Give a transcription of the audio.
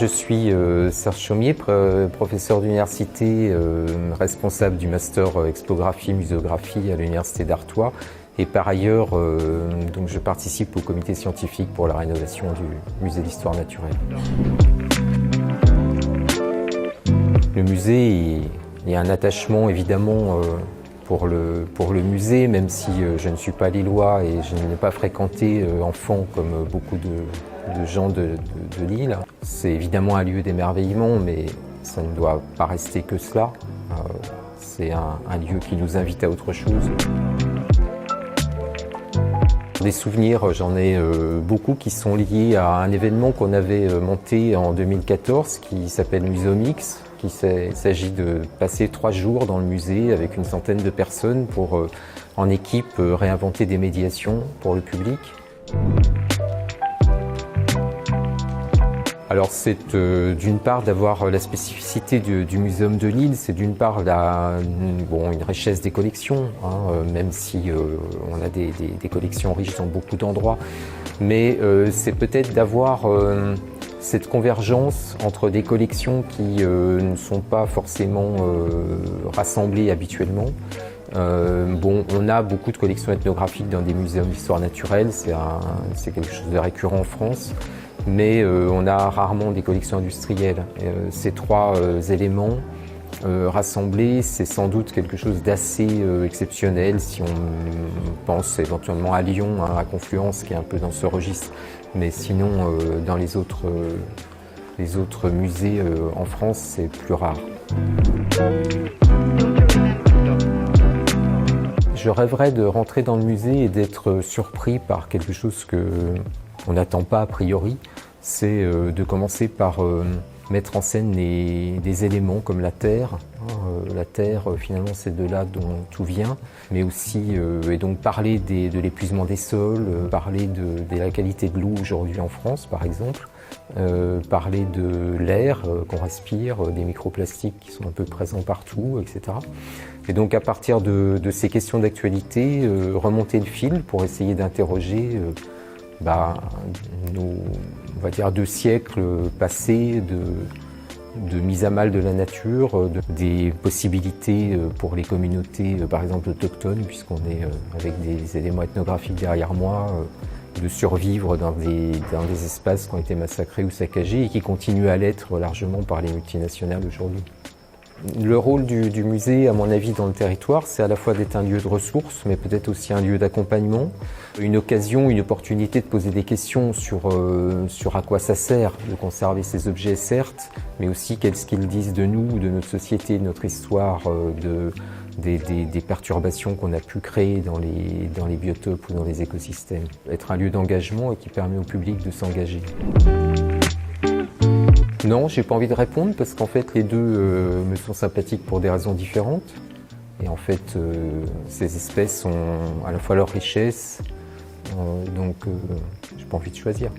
je suis Serge Chaumier, professeur d'université, responsable du master expographie, muséographie à l'université d'Artois. Et par ailleurs, donc je participe au comité scientifique pour la rénovation du musée d'histoire naturelle. Le musée, il y a un attachement évidemment pour le musée, même si je ne suis pas lillois et je ne l'ai pas fréquenté enfant comme beaucoup de gens de Lille. C'est évidemment un lieu d'émerveillement, mais ça ne doit pas rester que cela. C'est un lieu qui nous invite à autre chose. Des souvenirs, j'en ai beaucoup qui sont liés à un événement qu'on avait monté en 2014 qui s'appelle Muséomix. Il s'agit de passer 3 jours dans le musée avec une centaine de personnes pour, en équipe, réinventer des médiations pour le public. Alors c'est d'une part d'avoir la spécificité du Muséum de Lille, c'est d'une part une richesse des collections, même si on a des collections riches dans beaucoup d'endroits, mais c'est peut-être d'avoir cette convergence entre des collections qui ne sont pas forcément rassemblées habituellement. On a beaucoup de collections ethnographiques dans des muséums d'histoire naturelle, c'est quelque chose de récurrent en France, mais on a rarement des collections industrielles. Ces 3 éléments rassemblés, c'est sans doute quelque chose d'assez exceptionnel si on pense éventuellement à Lyon, à Confluence qui est un peu dans ce registre, mais sinon dans les autres musées en France, c'est plus rare. Je rêverais de rentrer dans le musée et d'être surpris par quelque chose qu'on n'attend pas a priori, c'est de commencer par mettre en scène des éléments comme la terre. La terre, finalement, c'est de là dont tout vient, mais aussi, et donc parler de l'épuisement des sols, parler de la qualité de l'eau aujourd'hui en France, par exemple, parler de l'air qu'on respire, des microplastiques qui sont un peu présents partout, etc. Et donc, à partir de ces questions d'actualité, remonter le fil pour essayer d'interroger on va dire 2 siècles passés de mise à mal de la nature, des possibilités pour les communautés, par exemple autochtones, puisqu'on est avec des éléments ethnographiques derrière moi, de survivre dans des espaces qui ont été massacrés ou saccagés et qui continuent à l'être largement par les multinationales aujourd'hui. Le rôle du musée, à mon avis, dans le territoire, c'est à la fois d'être un lieu de ressources, mais peut-être aussi un lieu d'accompagnement, une occasion, une opportunité de poser des questions sur à quoi ça sert de conserver ces objets, certes, mais aussi qu'est-ce qu'ils disent de nous, de notre société, de notre histoire, des perturbations qu'on a pu créer dans les biotopes ou dans les écosystèmes. Être un lieu d'engagement et qui permet au public de s'engager. Non, j'ai pas envie de répondre parce qu'en fait les deux me sont sympathiques pour des raisons différentes. Et en fait, ces espèces ont à la fois leur richesse, donc j'ai pas envie de choisir.